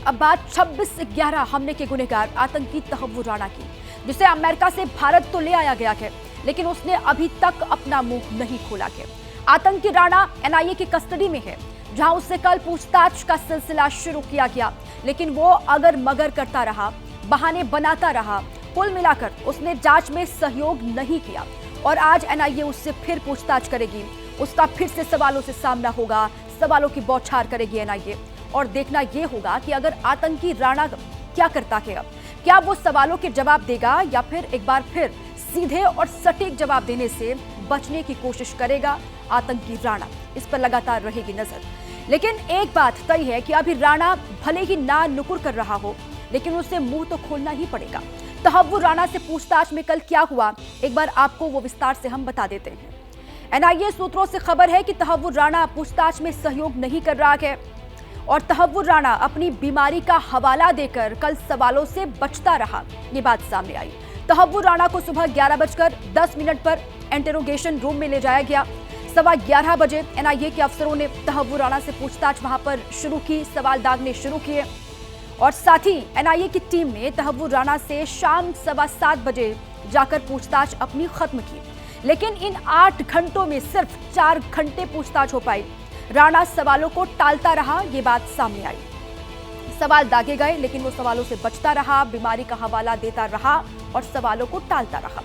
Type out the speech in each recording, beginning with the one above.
अब बात 26/11 हमले के गुनहगार आतंकी तहव्वुर राणा की, जिसे अमेरिका से भारत तो ले आया गया है, लेकिन उसने अभी तक अपना मुंह नहीं खोला है। आतंकी राणा एनआईए की कस्टडी में है, जहां उससे कल पूछताछ का सिलसिला शुरू किया गया, लेकिन वो अगर मगर करता रहा, बहाने बनाता रहा। कुल मिलाकर उसने जांच में सहयोग नहीं किया और आज एनआईए उससे फिर पूछताछ करेगी। उसका फिर से सवालों से सामना होगा, सवालों की बौछार करेगी एनआईए, और देखना यह होगा कि अगर आतंकी राणा क्या करता है, क्या वो सवालों के जवाब देगा या फिर एक बार फिर सीधे और सटीक जवाब देने से बचने की कोशिश करेगा आतंकी राणा। इस पर लगातार रहेगी नजर। लेकिन एक बात तय है कि अभी राणा भले ही ना नुकुर कर रहा हो, लेकिन उसे मुंह तो खोलना ही पड़ेगा। तहव्वुर राणा से पूछताछ में कल क्या हुआ, एक बार आपको वो विस्तार से हम बता देते हैं। एनआईए सूत्रों से खबर है कि तहव्वुर राणा पूछताछ में सहयोग नहीं कर रहा है और तहव्वुर राणा अपनी बीमारी का हवाला देकर कल सवालों से बचता रहा। ये बात सामने आई। तहव्वुर राणा को सुबह 11:10 पर इंटरोगेशन रूम में ले जाया गया। 11:15 बजे एनआईए के अफसरों ने तहव्वुर राणा से पूछताछ वहां पर शुरू की, सवाल दागने शुरू किए और साथ ही एनआईए की टीम ने तहव्वुर राणा से शाम 7:15 बजे जाकर पूछताछ अपनी खत्म की। लेकिन इन 8 घंटों में सिर्फ 4 घंटे पूछताछ हो पाई। राणा सवालों को टालता रहा, ये बात सामने आई। सवाल दागे गए, लेकिन वो सवालों से बचता रहा, बीमारी का हवाला देता रहा और सवालों को टालता रहा।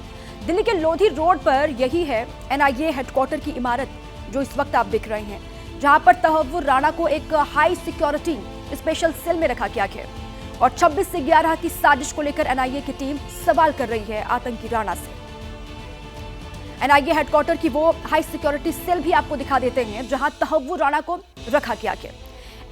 दिल्ली के लोधी रोड पर यही है एनआईए हेडक्वार्टर की इमारत, जो इस वक्त आप देख रहे हैं, जहां पर तहव्वुर राणा को एक हाई सिक्योरिटी स्पेशल सेल में रखा गया है और 26/11 की साजिश को लेकर एनआईए की टीम सवाल कर रही है आतंकी राणा से। एनआईए हेडक्वार्टर की वो हाई सिक्योरिटी सेल भी आपको दिखा देते हैं, जहां तहव्वुर राणा को रखा गया है।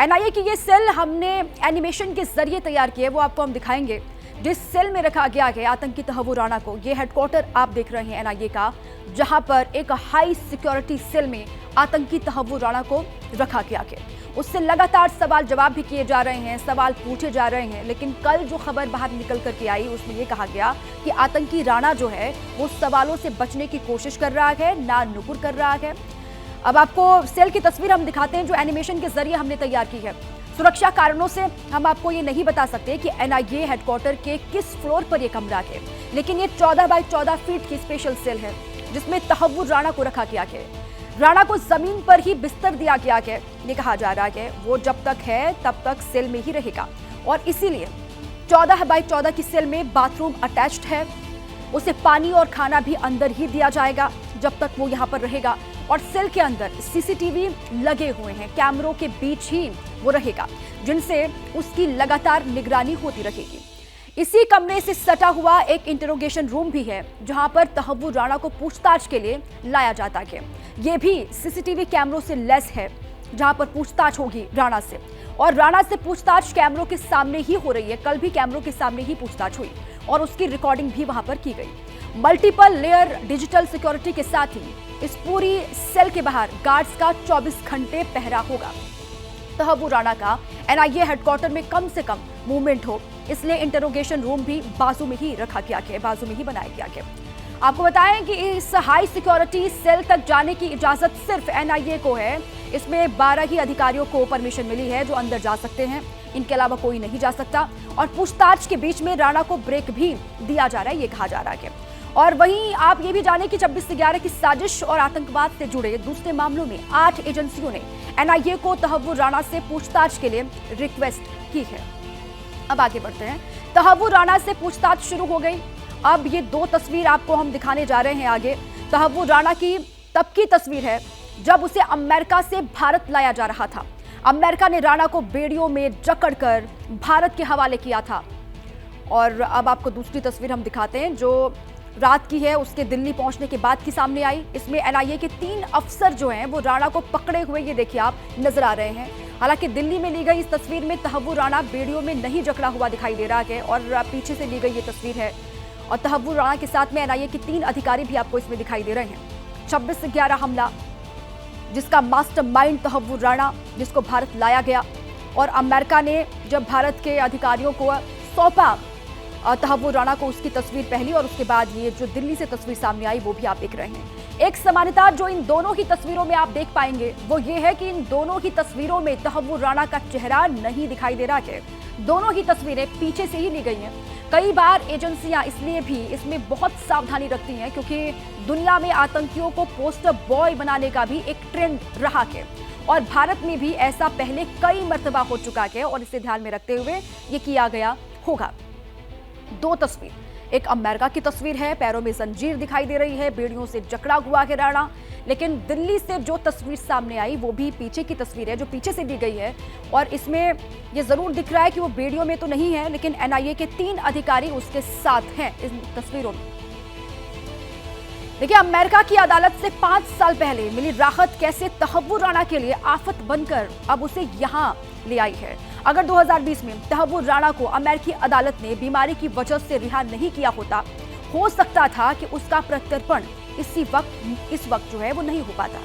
एनआईए की ये सेल हमने एनिमेशन के जरिए तैयार की है, वो आपको हम दिखाएंगे। जिस सेल में रखा गया है आतंकी तहव्वुर राणा को, ये हेडक्वार्टर आप देख रहे हैं एनआईए का, जहां पर एक हाई सिक्योरिटी सेल में आतंकी तहव्वुर राणा को रखा गया है। उससे लगातार सवाल जवाब भी किए जा रहे हैं, सवाल पूछे जा रहे हैं। लेकिन कल जो खबर बाहर निकल करके आई, उसमें ये कहा गया कि आतंकी राणा जो है वो सवालों से बचने की कोशिश कर रहा है, ना नुकुर कर रहा है। अब आपको सेल की तस्वीर हम दिखाते हैं, जो एनिमेशन के जरिए हमने तैयार की है। सुरक्षा कारणों से हम आपको ये नहीं बता सकते कि एनआईए हेडक्वार्टर के किस फ्लोर पर यह कमरा है, लेकिन ये 14 बाय 14 फीट की स्पेशल सेल है, जिसमें तहव्वुर राणा को रखा गया है। राणा को जमीन पर ही बिस्तर दिया गया है। ये कहा जा रहा है वो जब तक है तब तक सेल में ही रहेगा और इसीलिए 14 बाय 14 की सेल में बाथरूम अटैच्ड है। उसे पानी और खाना भी अंदर ही दिया जाएगा जब तक वो यहाँ पर रहेगा और सेल के अंदर सीसीटीवी लगे हुए हैं, कैमरों के बीच ही वो रहेगा, जिनसे उसकी लगातार निगरानी होती रहेगी। इसी कमरे से सटा हुआ एक इंटरोगेशन रूम भी है, जहां पर तहव्वुर राणा को पूछताछ के लिए लाया जाता है। यह भी सीसीटीवी कैमरों से लैस है, जहां पर पूछताछ होगी राणा से, और राणा से पूछताछ कैमरों के सामने ही हो रही है। कल भी कैमरों के सामने ही पूछताछ हुई और उसकी रिकॉर्डिंग भी वहां पर की गई। मल्टीपल लेयर डिजिटल सिक्योरिटी के साथ ही इस पूरी सेल के बाहर गार्ड्स का 24 घंटे पहरा होगा। तहव्वुर राणा का एनआईए हेडक्वार्टर में कम से कम मूवमेंट हो, इसलिए इंटरोगेशन रूम भी बाजू में ही रखा गया है, बाजू में ही बनाया गया है। आपको बताएं कि इस हाई सिक्योरिटी सेल तक जाने की इजाजत सिर्फ एनआईए को है। इसमें 12 ही अधिकारियों को परमिशन मिली है जो अंदर जा सकते हैं, इनके अलावा कोई नहीं जा सकता। और पूछताछ के बीच में राणा को ब्रेक भी दिया जा रहा है, ये कहा जा रहा है। और वहीं आप ये भी जाने कि 26/11 की साजिश और आतंकवाद से जुड़े दूसरे मामलों में 8 एजेंसियों ने एनआईए को तहव्वुर राणा से पूछताछ के लिए रिक्वेस्ट की है। अब आगे बढ़ते हैं। तहव्वुर राणा से पूछताछ शुरू हो गई। अब ये 2 तस्वीर आपको हम दिखाने जा रहे हैं आगे। तहव्वुर राणा की तब की तस्वीर है जब उसे अमेरिका से भारत लाया जा रहा था। अमेरिका ने राणा को बेड़ियों में जकड़कर भारत के हवाले किया था। और अब आपको दूसरी तस्वीर हम दिखाते हैं, जो रात की है, उसके दिल्ली पहुंचने के बाद की सामने आई। इसमें एनआईए के 3 अफसर जो हैं वो राणा को पकड़े हुए, ये देखिए आप, नजर आ रहे हैं। हालांकि दिल्ली में ली गई इस तस्वीर में तहव्वुर राणा बेड़ियों में नहीं जकड़ा हुआ दिखाई दे रहा है और पीछे से ली गई ये तस्वीर है। और तहव्वुर राणा के साथ में एनआईए के 3 अधिकारी भी आपको इसमें दिखाई दे रहे हैं। 26/11 हमला, जिसका मास्टरमाइंड तहव्वुर राणा, जिसको भारत लाया गया और अमेरिका ने जब भारत के अधिकारियों को सौंपा तहव्वुर राणा को, उसकी तस्वीर पहली और उसके बाद ये जो दिल्ली से तस्वीर सामने आई वो भी आप देख रहे हैं। एक समानता जो इन दोनों ही तस्वीरों में आप देख पाएंगे वो ये है कि इन दोनों ही तस्वीरों में तहव्वुर राणा का चेहरा नहीं दिखाई दे रहा है। दोनों ही तस्वीरें पीछे से ही ली गई हैं। कई बार एजेंसियां इसलिए भी इसमें बहुत सावधानी रखती हैं क्योंकि दुनिया में आतंकियों को पोस्टर बॉय बनाने का भी एक ट्रेंड रहा है और भारत में भी ऐसा पहले कई मर्तबा हो चुका है और इसे ध्यान में रखते हुए ये किया गया होगा। दो तस्वीर, एक अमेरिका की तस्वीर है, पैरों में जंजीर दिखाई दे रही है, बेड़ियों से जकड़ा हुआ है राणा। लेकिन दिल्ली से जो तस्वीर सामने आई वो भी पीछे की तस्वीर है, जो पीछे से ली गई है और इसमें ये जरूर दिख रहा है कि वो बेड़ियों में तो नहीं है, लेकिन एनआईए के 3 अधिकारी उसके साथ हैं इन तस्वीरों में। देखिए, अमेरिका की अदालत से 5 साल पहले मिली राहत कैसे तहव्वुर राणा के लिए आफत बनकर अब उसे यहां ले आई है। अगर 2020 में तहव्वुर राणा को अमेरिकी अदालत ने बीमारी की वजह से रिहा नहीं किया होता, हो सकता था कि उसका प्रत्यर्पण इस वक्त जो है वो नहीं हो पाता।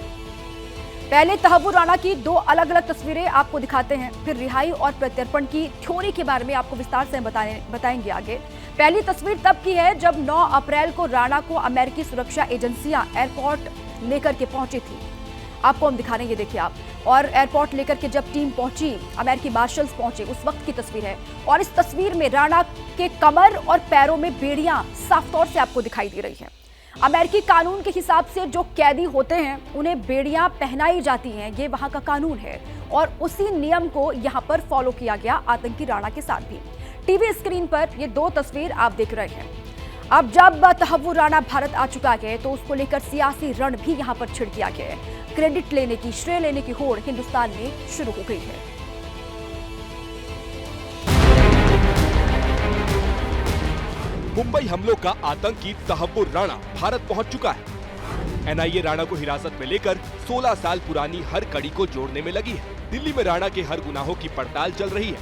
पहले तहव्वुर राणा की 2 अलग-अलग तस्वीरें आपको दिखाते हैं, फिर रिहाई और प्रत्यर्पण की थ्योरी के बारे में आपको विस्तार से बताएंगे आगे। पहली तस्वीर तब की है जब 9 अप्रैल को राणा को अमेरिकी सुरक्षा एजेंसियां एयरपोर्ट लेकर के पहुंची थी। आपको हम दिखा रहे हैं, ये देखिए आप। और एयरपोर्ट लेकर के जब टीम पहुंची, अमेरिकी मार्शल्स पहुंचे, उस वक्त की तस्वीर है। और इस तस्वीर में राणा के कमर और पैरों में बेड़ियां साफ तौर से आपको दिखाई दे रही हैं। अमेरिकी कानून के हिसाब से जो कैदी होते हैं उन्हें बेड़ियां पहनाई जाती हैं, ये वहां का कानून है और उसी नियम को यहां पर फॉलो किया गया आतंकी राणा के साथ भी। टीवी स्क्रीन पर ये 2 तस्वीर आप देख रहे हैं। अब जब तहव्वुर राणा भारत आ चुका है तो उसको लेकर सियासी रण भी यहां पर छिड़ किया गया है। क्रेडिट लेने की, श्रेय लेने की होड़ हिंदुस्तान में शुरू हो गई है। मुंबई हमलों का आतंकी तहव्वुर राणा भारत पहुंच चुका है। एनआईए राणा को हिरासत में लेकर 16 साल पुरानी हर कड़ी को जोड़ने में लगी है। दिल्ली में राणा के हर गुनाहों की पड़ताल चल रही है,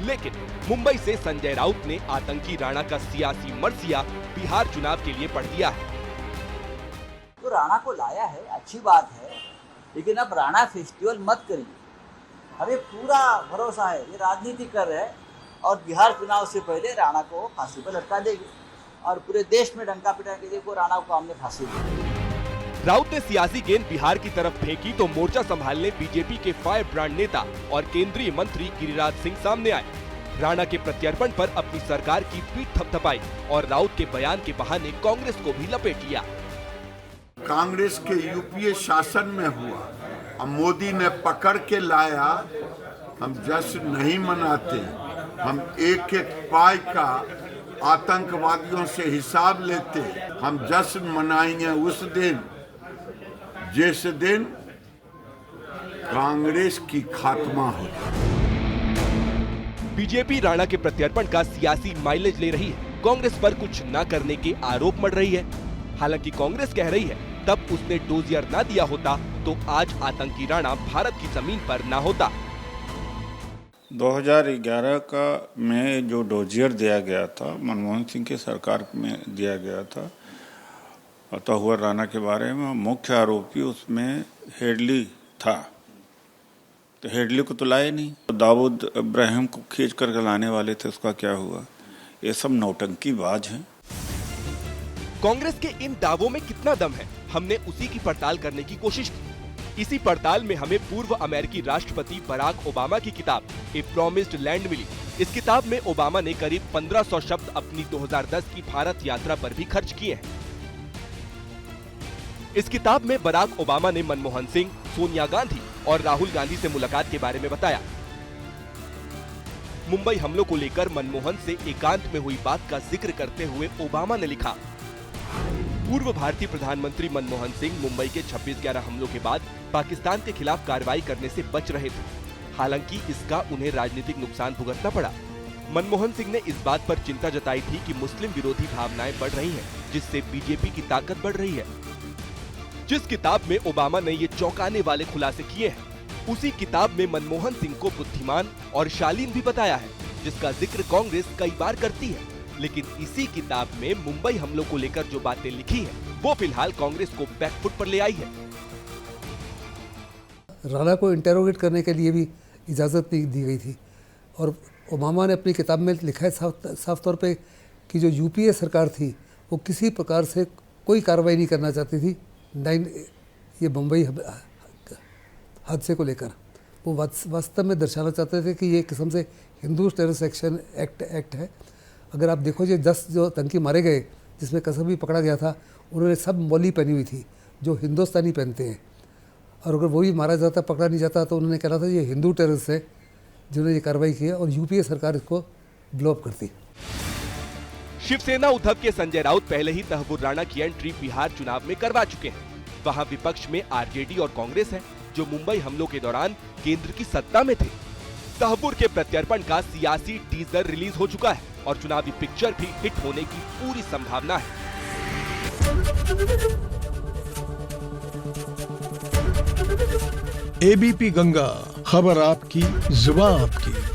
लेकिन मुंबई से संजय राउत ने आतंकी राणा का सियासी मर्सिया बिहार चुनाव के लिए पढ़ दिया है। तो राणा को लाया है, अच्छी बात है, लेकिन अब राणा फेस्टिवल मत करिए। हमें पूरा भरोसा है ये राजनीति कर रहे हैं और बिहार चुनाव से पहले राणा को फांसी पर लटका देंगे और पूरे देश में डंका पिटा के देखो राणा को हमने फांसी दी। राउत ने सियासी गेंद बिहार की तरफ फेंकी तो मोर्चा संभालने बीजेपी के फायर ब्रांड नेता और केंद्रीय मंत्री गिरिराज सिंह सामने आए। राणा के प्रत्यर्पण पर अपनी सरकार की पीठ थपथपाई और राउत के बयान के बहाने कांग्रेस को भी लपेट लिया। कांग्रेस के यूपीए शासन में हुआ, अब मोदी ने पकड़ के लाया। हम जश्न नहीं मनाते, हम एक एक पाई का आतंकवादियों से हिसाब लेते। हम जश्न मनाएंगे उस दिन जिस दिन कांग्रेस की खात्मा हो। बीजेपी राणा के प्रत्यर्पण का सियासी माइलेज ले रही है। कांग्रेस पर कुछ न करने के आरोप मढ़ रही है। हालांकि कांग्रेस कह रही है तब उसने डोजियर न दिया होता तो आज आतंकी राणा भारत की जमीन पर न होता। 2011 का में जो डोजियर दिया गया था, मनमोहन सिंह की सरकार में दिया गया था तहव्वुर राणा के बारे में, मुख्य आरोपी उसमें हेडली था। तो हेडली को तो लाए नहीं, तो दाऊद इब्राहिम को खींच करके लाने वाले थे, उसका क्या हुआ? ये सब नौटंकीबाज हैं। कांग्रेस के इन दावों में कितना दम है, हमने उसी की पड़ताल करने की कोशिश की। इसी पड़ताल में हमें पूर्व अमेरिकी राष्ट्रपति बराक ओबामा की किताब ए प्रॉमिस्ड लैंड मिली। इस किताब में ओबामा ने करीब 1500 शब्द अपनी 2010 की भारत यात्रा पर भी खर्च किए हैं। इस किताब में बराक ओबामा ने मनमोहन सिंह, सोनिया गांधी और राहुल गांधी से मुलाकात के बारे में बताया। मुंबई हमलों को लेकर मनमोहन से एकांत में हुई बात का जिक्र करते हुए ओबामा ने लिखा, पूर्व भारतीय प्रधानमंत्री मनमोहन सिंह मुंबई के 26/11 हमलों के बाद पाकिस्तान के खिलाफ कार्रवाई करने से बच रहे थे। हालांकि इसका उन्हें राजनीतिक नुकसान भुगतना पड़ा। मनमोहन सिंह ने इस बात पर चिंता जताई थी कि मुस्लिम विरोधी भावनाएं बढ़ रही हैं, जिससे बीजेपी की ताकत बढ़ रही है। जिस किताब में ओबामा ने ये चौंकाने वाले खुलासे किए हैं, उसी किताब में मनमोहन सिंह को बुद्धिमान और शालीन भी बताया है, जिसका जिक्र कांग्रेस कई बार करती है। लेकिन इसी किताब में मुंबई हमलों को लेकर जो बातें लिखी है, वो फिलहाल कांग्रेस को बैकफुट पर ले आई है। राणा को इंटेरोगेट करने के लिए भी इजाज़त नहीं दी गई थी और ओबामा ने अपनी किताब में लिखा है साफ तौर पे कि जो यूपीए सरकार थी वो किसी प्रकार से कोई कार्रवाई नहीं करना चाहती थी ये बम्बई हादसे को लेकर वो वास्तव में दर्शाना चाहते थे कि ये किस्म से हिंदू टेररिस्ट एक्शन एक्ट है। अगर आप देखो ये 10 जो आतंकी मारे गए जिसमें कसम भी पकड़ा गया था, उन्होंने सब मौली पहनी हुई थी जो हिंदुस्तानी पहनते हैं, और अगर वो भी मारा जाता पकड़ा नहीं जाता तो उन्होंने कहना था ये हिंदू टेररिस्ट है जिन्होंने ये कार्रवाई की है, और यूपीए सरकार इसको ब्लो अप करती। शिवसेना उद्धव के संजय राउत पहले ही तहव्वुर राणा की एंट्री बिहार चुनाव में करवा चुके हैं। वहां विपक्ष में आरजेडी और कांग्रेस है जो मुंबई हमलों के दौरान केंद्र की सत्ता में थे। तहव्वुर के प्रत्यर्पण का सियासी टीजर रिलीज हो चुका है और चुनावी पिक्चर भी हिट होने की पूरी संभावना है। एबीपी गंगा, खबर आपकी, जुबान आपकी।